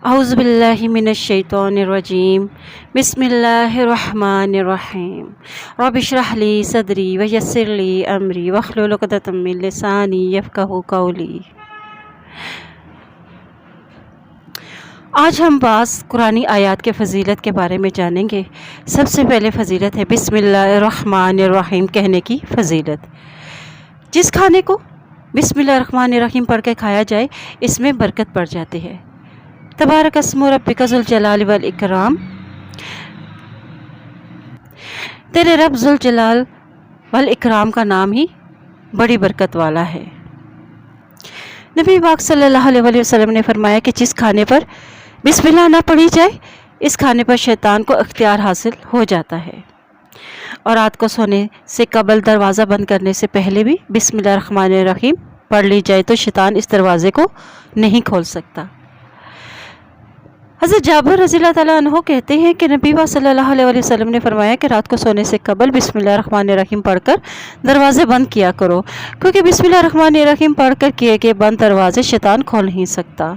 اعوذ باللہ من الشیطان الرجیم بسم اللہ الرحمن الرحیم رب اشرح لی صدری ویسر لی امری واحلل عقدۃ من لسانی یفقہوا قولی۔ آج ہم بعض قرآنی آیات کے فضیلت کے بارے میں جانیں گے۔ سب سے پہلے فضیلت ہے بسم اللہ الرحمن الرحیم کہنے کی فضیلت۔ جس کھانے کو بسم اللہ الرحمن الرحیم پڑھ کے کھایا جائے اس میں برکت بڑھ جاتی ہے۔ تبارک اسم ربک ذو الجلال والاکرام، تیرے رب ذو الجلال والاکرام کا نام ہی بڑی برکت والا ہے۔ نبی پاک صلی اللہ علیہ وسلم نے فرمایا کہ جس کھانے پر بسم اللہ نہ پڑھی جائے اس کھانے پر شیطان کو اختیار حاصل ہو جاتا ہے، اور رات کو سونے سے قبل دروازہ بند کرنے سے پہلے بھی بسم اللہ الرحمن الرحیم پڑھ لی جائے تو شیطان اس دروازے کو نہیں کھول سکتا۔ حضرت جابر رضی اللہ تعالیٰ عنہ کہتے ہیں کہ نبی پاک صلی اللہ علیہ وسلم نے فرمایا کہ رات کو سونے سے قبل بسم اللہ الرحمن الرحیم پڑھ کر دروازے بند کیا کرو، کیونکہ بسم اللہ الرحمن الرحیم پڑھ کر کیے گئے بند دروازے شیطان کھول نہیں سکتا،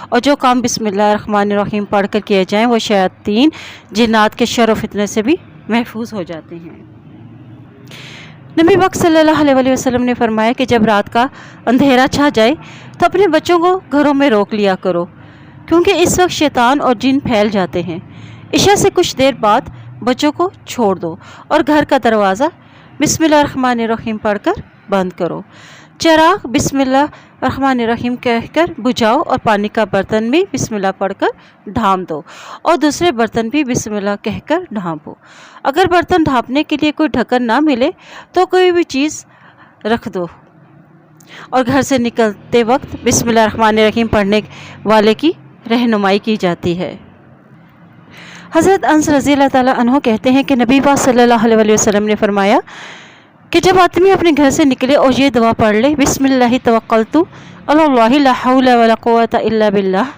اور جو کام بسم اللہ الرحمن الرحیم پڑھ کر کیے جائیں وہ شیاطین جنات کے شر و فتنے سے بھی محفوظ ہو جاتے ہیں۔ نبی پاک صلی اللہ علیہ وسلم نے فرمایا کہ جب رات کا اندھیرا چھا جائے تو اپنے بچوں کو گھروں میں روک لیا کرو، کیونکہ اس وقت شیطان اور جن پھیل جاتے ہیں۔ عشاء سے کچھ دیر بعد بچوں کو چھوڑ دو اور گھر کا دروازہ بسم اللہ الرحمن الرحیم پڑھ کر بند کرو۔ چراغ بسم اللہ الرحمن الرحیم کہہ کر بجھاؤ، اور پانی کا برتن بھی بسم اللہ پڑھ کر ڈھانپ دو، اور دوسرے برتن بھی بسم اللہ کہہ کر ڈھانپو۔ اگر برتن ڈھانپنے کے لیے کوئی ڈھکن نہ ملے تو کوئی بھی چیز رکھ دو، اور گھر سے نکلتے وقت بسم اللہ الرحمن الرحیم پڑھنے والے کی رہنمائی کی جاتی ہے۔ حضرت انس رضی اللہ تعالیٰ عنہ کہتے ہیں کہ نبی پاک صلی اللہ علیہ وسلم نے فرمایا کہ جب آدمی اپنے گھر سے نکلے اور یہ دعا پڑھ لے بسم اللہ توکلت علی اللہ لا حول ولا قوت الا باللہ،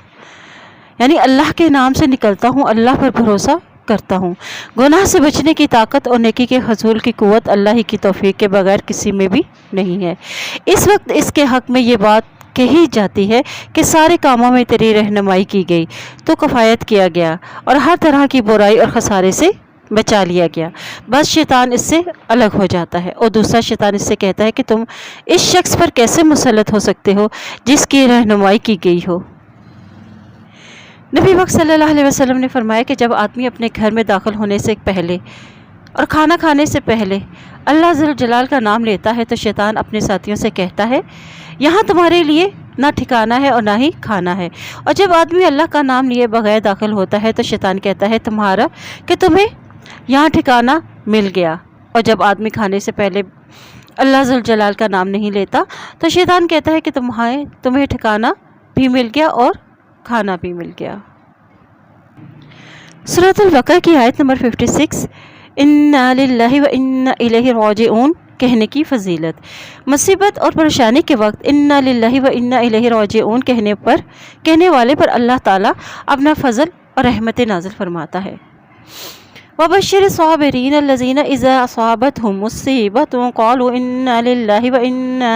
یعنی اللہ کے نام سے نکلتا ہوں، اللہ پر بھروسہ کرتا ہوں، گناہ سے بچنے کی طاقت اور نیکی کے حصول کی قوت اللہ ہی کی توفیق کے بغیر کسی میں بھی نہیں ہے، اس وقت اس کے حق میں یہ بات کہی جاتی ہے کہ سارے کاموں میں تیری رہنمائی کی گئی، تو کفایت کیا گیا اور ہر طرح کی برائی اور خسارے سے بچا لیا گیا، بس شیطان اس سے الگ ہو جاتا ہے، اور دوسرا شیطان اس سے کہتا ہے کہ تم اس شخص پر کیسے مسلط ہو سکتے ہو جس کی رہنمائی کی گئی ہو۔ نبی پاک صلی اللہ علیہ وسلم نے فرمایا کہ جب آدمی اپنے گھر میں داخل ہونے سے پہلے اور کھانا کھانے سے پہلے اللہ ذو الجلال کا نام لیتا ہے تو شیطان اپنے ساتھیوں سے کہتا ہے یہاں تمہارے لیے نہ ٹھکانہ ہے اور نہ ہی کھانا ہے، اور جب آدمی اللہ کا نام لیے بغیر داخل ہوتا ہے تو شیطان کہتا ہے تمہارا کہ تمہیں یہاں ٹھکانہ مل گیا، اور جب آدمی کھانے سے پہلے اللہ ذو الجلال کا نام نہیں لیتا تو شیطان کہتا ہے کہ تمہیں ٹھکانہ بھی مل گیا اور کھانا بھی مل گیا۔ سورۃ البقرہ کی آیت نمبر 56 انا للہ و انا الیہ راجعون کہنے کی فضیلت۔ مصیبت اور پریشانی کے وقت انا للہ و انا الیہ راجعون کہنے والے پر اللہ تعالیٰ اپنا فضل اور رحمت نازل فرماتا ہے۔ وبشر الصابرین الذین اذا اصابتهم مصیبۃ قالوا انا للہ و انا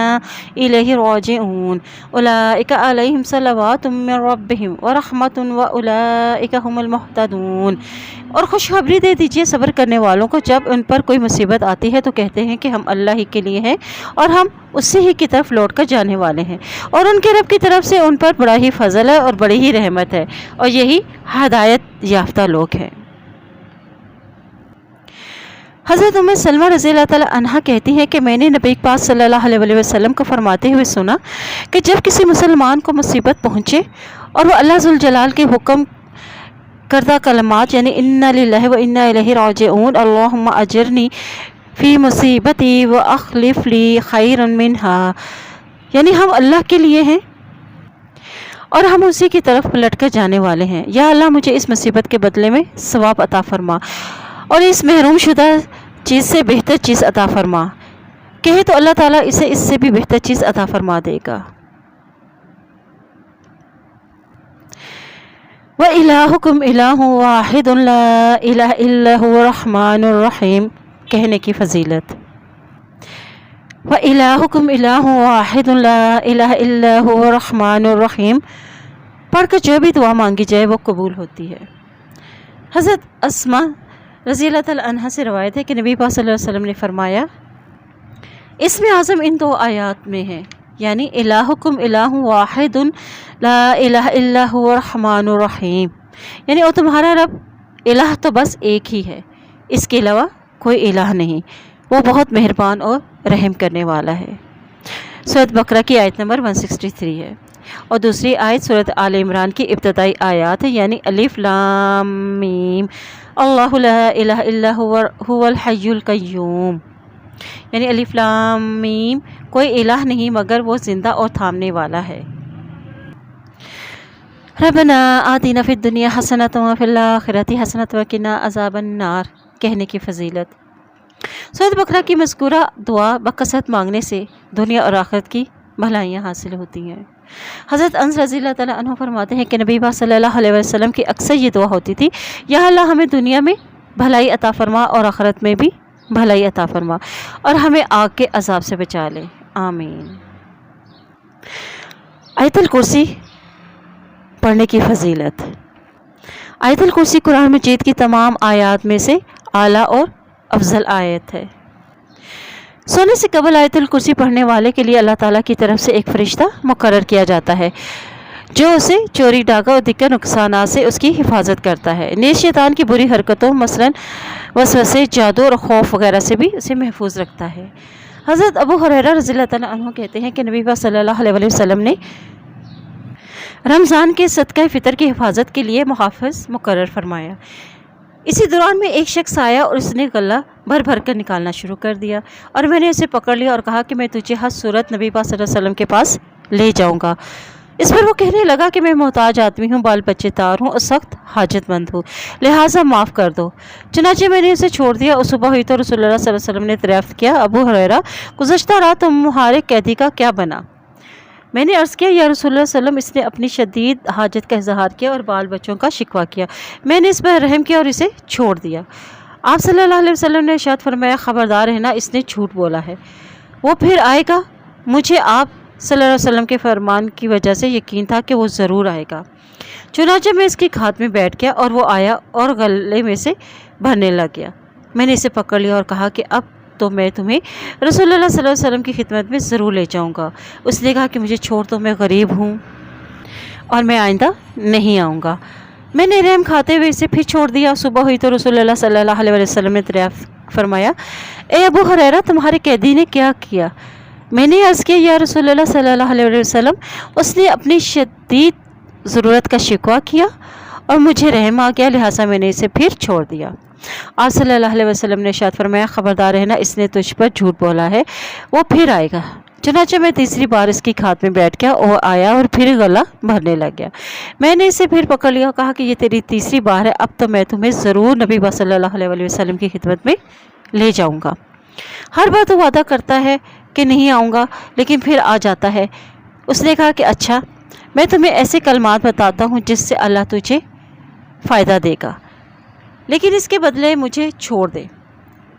الیہ راجعون اولئک علیہم صلوات من ربہم ورحمۃ واولئک هم المہتدون۔ اور خوشخبری دے دیجیے صبر کرنے والوں کو، جب ان پر کوئی مصیبت آتی ہے تو کہتے ہیں کہ ہم اللہ ہی کے لیے ہیں اور ہم اسی ہی کی طرف لوٹ کر جانے والے ہیں، اور ان کے رب کی طرف سے ان پر بڑا ہی فضل ہے اور بڑی ہی رحمت ہے، اور یہی ہدایت یافتہ لوگ ہیں۔ حضرت ام سلمہ رضی اللہ تعالیٰ عنہ کہتی ہیں کہ میں نے نبی پاک صلی اللہ علیہ وسلم کو فرماتے ہوئے سنا کہ جب کسی مسلمان کو مصیبت پہنچے اور وہ اللہ ذو الجلال کے حکم کردہ کلمات یعنی انا للہ و انا الیہ راجعون اللہم اجرنی فی مصیبتی و اخلف لی خیرا منہا، یعنی ہم اللہ کے لیے ہیں اور ہم اسی کی طرف پلٹ کر جانے والے ہیں، یا اللہ مجھے اس مصیبت کے بدلے میں ثواب عطا فرما اور اس محروم شدہ چیز سے بہتر چیز عطا فرما، کہے تو اللہ تعالیٰ اسے اس سے بھی بہتر چیز عطا فرما دے گا۔ وَإِلَٰهُكُمْ إِلَٰهٌ وَاحِدٌ لَا إِلَٰهَ إِلَّا هُوَ الرَّحْمَٰنُ الرَّحِيمُ کہنے کی فضیلت۔ وَإِلَٰهُكُمْ إِلَٰهٌ وَاحِدٌ لَا إِلَٰهَ إِلَّا هُوَ الرَّحْمَٰنُ الرَّحِيمُ پڑھ کر جو بھی دعا مانگی جائے وہ قبول ہوتی ہے۔ حضرت اسما رضی اللہ تعالیٰ عنہ سے روایت ہے کہ نبی پاک صلی اللہ علیہ وسلم نے فرمایا، اسم اعظم ان 2 آیات میں ہے، یعنی الہکم الہ واحد لا الہ الا هو الرحمن الرحیم، یعنی اور تمہارا رب الہ تو بس ایک ہی ہے، اس کے علاوہ کوئی الہ نہیں، وہ بہت مہربان اور رحم کرنے والا ہے۔ سورۃ بقرہ کی آیت نمبر 163 ہے، اور دوسری آیت سورۃ آل عمران کی ابتدائی آیات ہے، یعنی الف لام میم اللہ لا الہ الا هو الحی القیوم، یعنی الف لام میم کوئی الہ نہیں مگر وہ زندہ اور تھامنے والا ہے۔ ربنا آتنا فی الدنیا حسنۃ وفی الآخرۃ حسنۃ وقنا عذاب النار کہنے کی فضیلت۔ سورۃ بقرہ کی مذکورہ دعا بکثرت مانگنے سے دنیا اور آخرت کی بھلائیاں حاصل ہوتی ہیں۔ حضرت انس رضی اللہ تعالیٰ عنہ فرماتے ہیں کہ نبی پاک صلی اللہ علیہ وسلم کی اکثر یہ دعا ہوتی تھی، یا اللہ ہمیں دنیا میں بھلائی عطا فرما اور آخرت میں بھی بھلائی عطا فرما، اور ہمیں آگ کے عذاب سے بچا لے، آمین۔ آیت الکرسی پڑھنے کی فضیلت۔ آیت الکرسی قرآن مجید کی تمام آیات میں سے اعلیٰ اور افضل آیت ہے۔ سونے سے قبل آیت الکرسی پڑھنے والے کے لیے اللہ تعالیٰ کی طرف سے ایک فرشتہ مقرر کیا جاتا ہے جو اسے چوری ڈاکہ اور دیگر نقصانات سے اس کی حفاظت کرتا ہے، نیز شیطان کی بری حرکتوں مثلا وسوسے، جادو اور خوف وغیرہ سے بھی اسے محفوظ رکھتا ہے۔ حضرت ابو ہریرہ رضی اللہ تعالیٰ عنہ کہتے ہیں کہ نبی پاک صلی اللہ علیہ وسلم نے رمضان کے صدقہ فطر کی حفاظت کے لیے محافظ مقرر فرمایا۔ اسی دوران میں ایک شخص آیا اور اس نے غلہ بھر بھر کر نکالنا شروع کر دیا، اور میں نے اسے پکڑ لیا اور کہا کہ میں تجھے ہر صورت نبی پاک صلی اللہ علیہ وسلم کے پاس لے جاؤں گا۔ اس پر وہ کہنے لگا کہ میں محتاج آدمی ہوں، بال بچے تار ہوں اور سخت حاجت مند ہوں، لہٰذا معاف کر دو۔ چنانچہ میں نے اسے چھوڑ دیا اور صبح ہوئی تو رسول اللہ صلی اللہ علیہ وسلم نے دریافت کیا، ابو ہریرہ گزشتہ رات تمہارے قیدی کا کیا بنا؟ میں نے عرض کیا، یا رسول اللہ صلی اللہ علیہ وسلم، اس نے اپنی شدید حاجت کا اظہار کیا اور بال بچوں کا شکوہ کیا، میں نے اس پر رحم کیا اور اسے چھوڑ دیا۔ آپ صلی اللہ علیہ وسلم نے ارشاد فرمایا، خبردار رہنا، اس نے جھوٹ بولا ہے، وہ پھر آئے گا۔ مجھے آپ صلی اللہ علیہ وسلم کے فرمان کی وجہ سے یقین تھا کہ وہ ضرور آئے گا، چنانچہ میں اس کی گھات میں بیٹھ گیا اور وہ آیا اور غلے میں سے بھرنے لگ گیا۔ میں نے اسے پکڑ لیا اور کہا کہ اب تو میں تمہیں رسول اللہ صلی اللہ علیہ وسلم کی خدمت میں ضرور لے جاؤں گا۔ اس نے کہا کہ مجھے چھوڑ دو، میں غریب ہوں اور میں آئندہ نہیں آؤں گا۔ میں نے رحم کھاتے ہوئے اسے پھر چھوڑ دیا۔ صبح ہوئی تو رسول اللہ صلی اللہ علیہ وسلم نے دریافت فرمایا، اے ابو ہریرہ، تمہارے قیدی نے کیا کیا؟ میں نے عرض کیا، یا رسول اللہ صلی اللہ علیہ وسلم، اس نے اپنی شدید ضرورت کا شکوہ کیا اور مجھے رحم آ گیا، لہٰذا میں نے اسے پھر چھوڑ دیا۔ آپ صلی اللہ علیہ وسلم نے ارشاد فرمایا، خبردار رہنا، اس نے تجھ پر جھوٹ بولا ہے، وہ پھر آئے گا۔ چنانچہ میں تیسری بار اس کی گھات میں بیٹھ گیا، وہ آیا اور پھر غلہ بھرنے لگ گیا۔ میں نے اسے پھر پکڑ لیا اور کہا کہ یہ تیری تیسری بار ہے، اب تو میں تمہیں ضرور نبی صلی اللہ علیہ وسلم کی خدمت میں لے جاؤں گا۔ ہر بار تو وعدہ کرتا ہے کہ نہیں آؤں گا، لیکن پھر آ جاتا ہے۔ اس نے کہا کہ اچھا، میں تمہیں ایسے کلمات بتاتا ہوں جس سے اللہ تجھے فائدہ دے گا، لیکن اس کے بدلے مجھے چھوڑ دے۔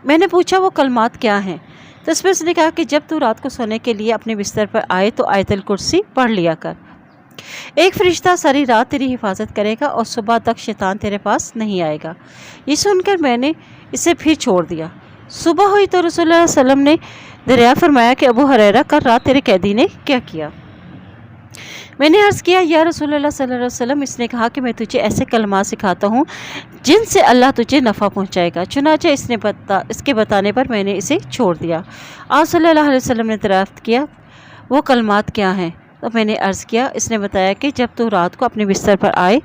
میں نے پوچھا وہ کلمات کیا ہیں؟ تو اس پر اس نے کہا کہ جب تو رات کو سونے کے لیے اپنے بستر پر آئے تو آیت الکرسی پڑھ لیا کر، ایک فرشتہ ساری رات تیری حفاظت کرے گا اور صبح تک شیطان تیرے پاس نہیں آئے گا۔ یہ سن کر میں نے اسے پھر چھوڑ دیا۔ صبح ہوئی تو رسول اللہ صلی اللہ علیہ وسلم نے دریافت فرمایا کہ ابو ہریرہ، کل رات تیرے قیدی نے کیا کیا؟ میں نے عرض کیا، یا رسول اللہ صلی اللہ علیہ وسلم، اس نے کہا کہ میں تجھے ایسے کلمات سکھاتا ہوں جن سے اللہ تجھے نفع پہنچائے گا۔ چنانچہ اس کے بتانے پر میں نے اسے چھوڑ دیا۔ آپ صلی اللہ علیہ وسلم نے دریافت کیا، وہ کلمات کیا ہیں؟ تو میں نے عرض کیا، اس نے بتایا کہ جب تو رات کو اپنے بستر پر آئے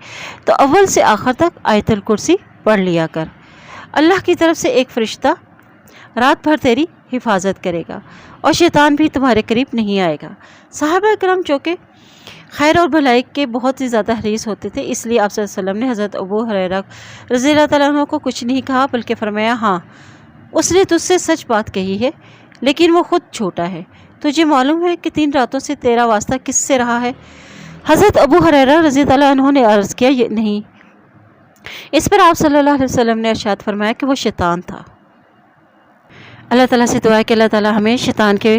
تو اول سے آخر تک آیت الکرسی پڑھ لیا کر، اللہ کی طرف سے ایک فرشتہ رات بھر تیری حفاظت کرے گا اور شیطان بھی تمہارے قریب نہیں آئے گا۔ صحابہ کرام چونکہ خیر اور بھلائی کے بہت ہی زیادہ حریص ہوتے تھے، اس لیے آپ صلی اللہ علیہ وسلم نے حضرت ابو ہریرہ رضی اللہ تعالیٰ عنہ کو کچھ نہیں کہا، بلکہ فرمایا، ہاں، اس نے تجھ سے سچ بات کہی ہے، لیکن وہ خود چھوٹا ہے۔ تجھے معلوم ہے کہ 3 راتوں سے تیرا واسطہ کس سے رہا ہے؟ حضرت ابو ہریرہ رضی اللہ عنہ نے عرض کیا، یہ نہیں۔ اس پر آپ صلی اللہ علیہ وسلم نے ارشاد فرمایا کہ وہ شیطان تھا۔ اللہ تعالیٰ سے دعا ہے کہ اللہ تعالیٰ ہمیں شیطان کے